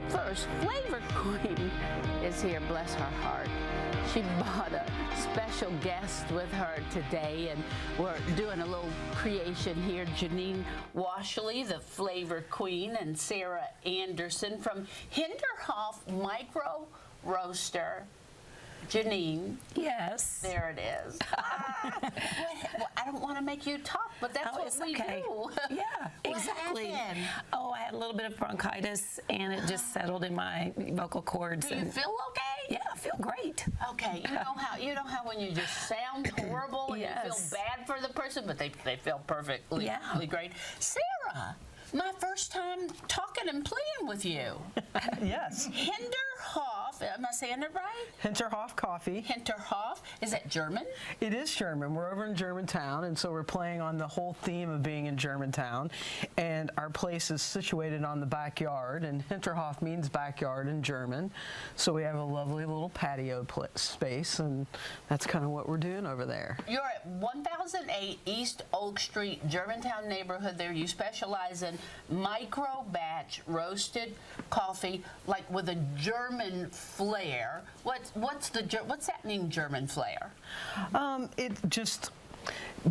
Up first, Flavor Queen is here, bless her heart. She brought a special guest with her today, and we're doing a little creation here. Janine Washley, the Flavor Queen, and Sarah Anderson from Hinterhof Micro Roaster. Janine. Yes. There it is. Well, I don't want to make you talk, but that's what we do. Yeah, exactly. Happened? Oh, I had a little bit of bronchitis, and it just settled in my vocal cords. Do you feel okay? Yeah, I feel great. Okay, you know how when you just sound horrible and you feel bad for the person, but they feel perfectly great. Sarah, my first time talking and playing with you. Yes. Hinterhof, am I saying it right? Hinterhof coffee. Hinterhof, is that German? It is German. We're over in Germantown, and so we're playing on the whole theme of being in Germantown. And our place is situated on the backyard, and Hinterhof means backyard in German. So we have a lovely little patio space, and that's kind of what we're doing over there. You're at 1008 East Oak Street, Germantown neighborhood there. You specialize in micro batch roasted coffee, like with a German flair. What's that mean, German flair? It just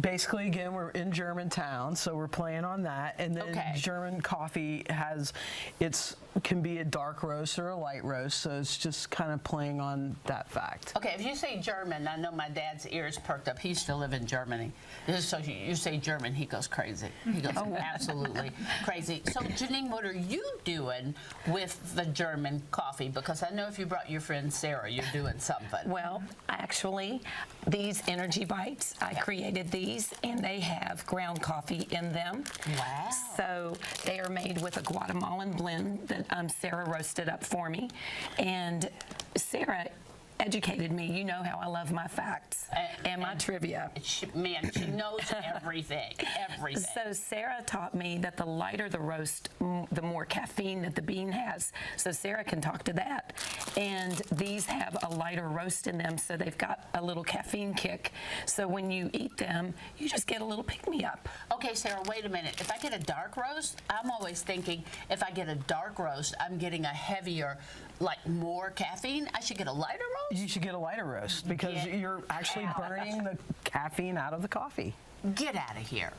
basically, again, we're in Germantown, so we're playing on that. And then German coffee can be a dark roast or a light roast, so it's just kind of playing on that fact. Okay, if you say German, I know my dad's ears perked up. He used to live in Germany. So you say German, he goes crazy. He goes absolutely crazy. So Janine, what are you doing with the German coffee? Because I know if you brought your friend Sarah, you're doing something. Well, actually, these energy bites, I created these, and they have ground coffee in them. Wow. So they are made with a Guatemalan blend that Sarah roasted up for me. And Sarah educated me. You know how I love my facts and my trivia. She knows everything, everything. So Sarah taught me that the lighter the roast, the more caffeine that the bean has. So Sarah can talk to that. And these have a lighter roast in them, so they've got a little caffeine kick. So when you eat them, you just get a little pick-me-up. Okay, Sarah, wait a minute. If I get a dark roast, I'm always thinking if I get a dark roast, I'm getting a heavier, like more caffeine. I should get a lighter roast? You should get a lighter roast because you're actually burning the caffeine out of the coffee. Get out of here.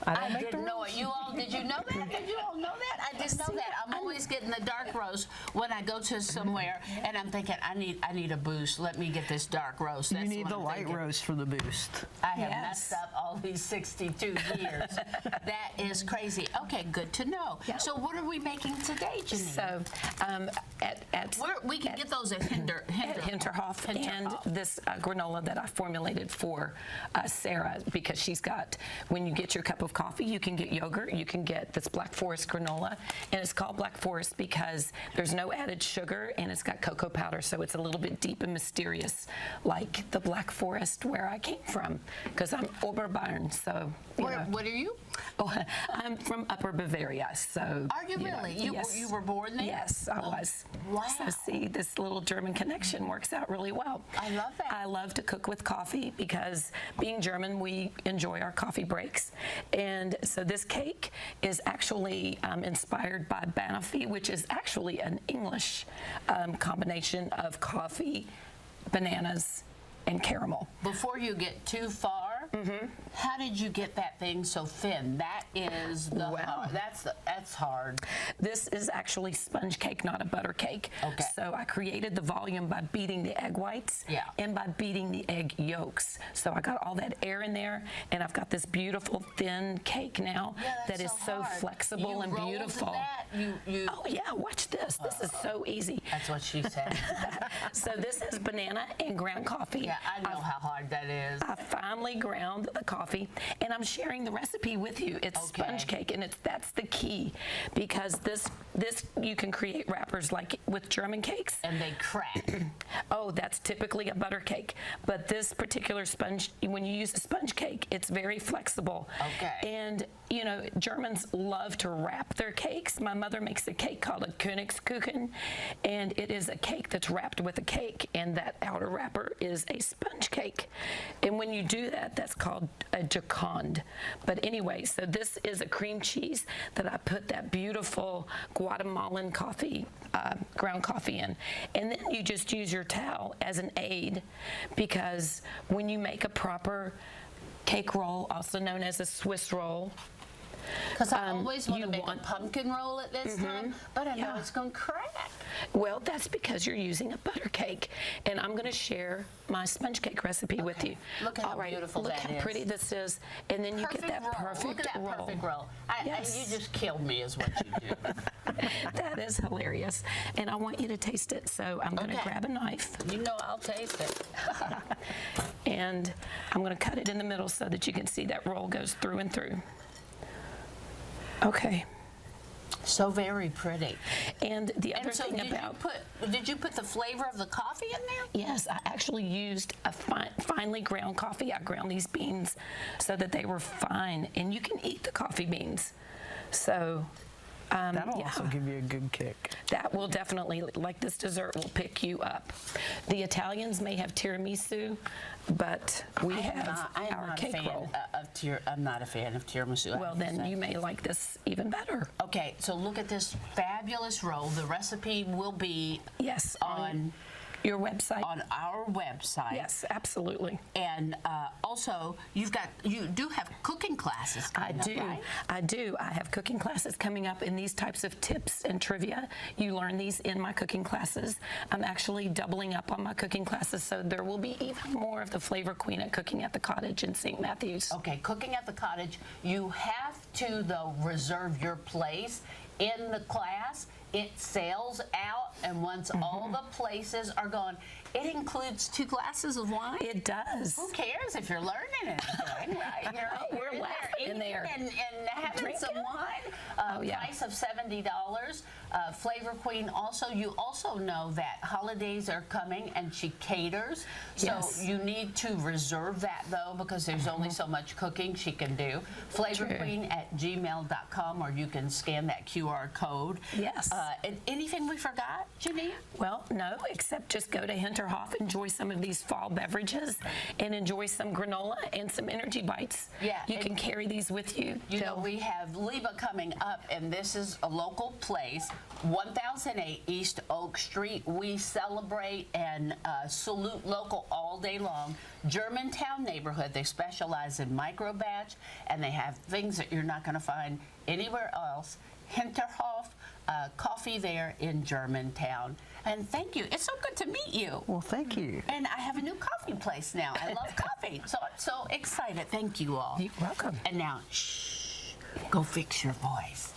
I didn't know it. Did you know that? Did you all know that? I didn't know that. I'm always getting the dark roast when I go to somewhere, and I'm thinking I need a boost. Let me get this dark roast. You need the light roast for the boost. I have messed up all these 62 years. That is crazy. Okay, good to know. Yep. So what are we making today, Janine? So we can get those at Hinterhof, and this granola that I formulated for Sarah, because she's got, when you get your cup of coffee, you can get yogurt, you can get this Black Forest granola, and it's called Black Forest because there's no added sugar and it's got cocoa powder, so it's a little bit deep and mysterious, like the Black Forest where I came from, because I'm Oberbayern, so. What are you? Oh, I'm from Upper Bavaria, so. Are you really? You were born there? Yes, I was. Wow. So see, this little German connection works out really well. I love that. I love to cook with coffee because being German, we enjoy our coffee breaks. And so this cake is actually inspired by Banoffee, which is actually an English combination of coffee, bananas, and caramel. Before you get too far, how did you get that thing so thin? That is the hard. That's hard. This is actually sponge cake, not a butter cake. Okay. So I created the volume by beating the egg whites and by beating the egg yolks. So I got all that air in there, and I've got this beautiful thin cake now that is so flexible and beautiful. Oh yeah, watch this. This is so easy. That's what she said. So this is banana and ground coffee. Yeah, I know how hard that is. I finely ground the coffee, and I'm sharing the recipe with you. It's sponge cake, and that's the key, because this you can create wrappers like with German cakes. And they crack. Oh, that's typically a butter cake, but this particular sponge, when you use a sponge cake, it's very flexible. Okay. And you know, Germans love to wrap their cakes. My mother makes a cake called a Königskuchen, and it is a cake that's wrapped with a cake, and that outer wrapper is a sponge cake. And when you do that that's called a Joconde. But anyway, so this is a cream cheese that I put that beautiful Guatemalan coffee, ground coffee in. And then you just use your towel as an aid, because when you make a proper cake roll, also known as a Swiss roll, Because I always want to you make want- a pumpkin roll at this time, but I know Yeah. it's going to crack. well, that's because you're using a butter cake. And I'm going to share my sponge cake recipe with you. Look at how All right, beautiful look that how is. pretty this is. And then you Perfect get that roll. perfect Look at that roll. perfect roll. Yes. You just killed me is what you do. That is hilarious. And I want you to taste it. So I'm going to Okay. grab a knife You know I'll taste it. and I'm going to cut it in the middle so that you can see that roll goes through and through. Okay. So very pretty. And the other And so thing about did you put the flavor of the coffee in there? yes, I actually used a finely ground coffee. I ground these beans so that they were fine, and you can eat the coffee beans. So That'll yeah. also give you a good kick. That will definitely, like this dessert, will pick you up. The Italians may have tiramisu, but we have I am our not a cake fan roll. I'm not a fan of tiramisu. I Well, have to then say. you may like this even better. Okay, so look at this fabulous roll. The recipe will be Yes, on your website. on our website. Yes, absolutely. And also, you do have cooking classes. I coming up, do. right? I do. I have cooking classes coming up, and these types of tips and trivia, you learn these in my cooking classes. I'm actually doubling up on my cooking classes, so there will be even more of the Flavor Queen at Cooking at the Cottage in St. Matthews. Okay, cooking at the cottage. You have to, though, reserve your place in the class. It sells out, and once all the places are gone, it includes 2 glasses of wine. It does. Who cares if you're learning anything, right? We're in laughing there in there. eating and having Drinking. some wine. Oh, yeah. Price of $70. Flavor Queen also, you also know that holidays are coming and she caters. So Yes. you need to reserve that, though, because there's only so much cooking she can do. flavorqueen@gmail.com, or you can scan that QR code. Yes. And anything we forgot, Janine? Well, no, except just go to Hinterhof, enjoy some of these fall beverages, and enjoy some granola and some energy bites. Yeah, You and- can carry these with you. You know, we have Leva coming up, and this is a local place, 1008 East Oak Street. We celebrate and salute local all day long. Germantown neighborhood. They specialize in micro batch, and they have things that you're not going to find anywhere else. Hinterhof coffee there in Germantown. And thank you. It's so good to meet you. Well, thank you. And I have a new coffee place now. I love coffee. So I'm so excited. Thank you all. You're welcome. And now, shh, go fix your voice.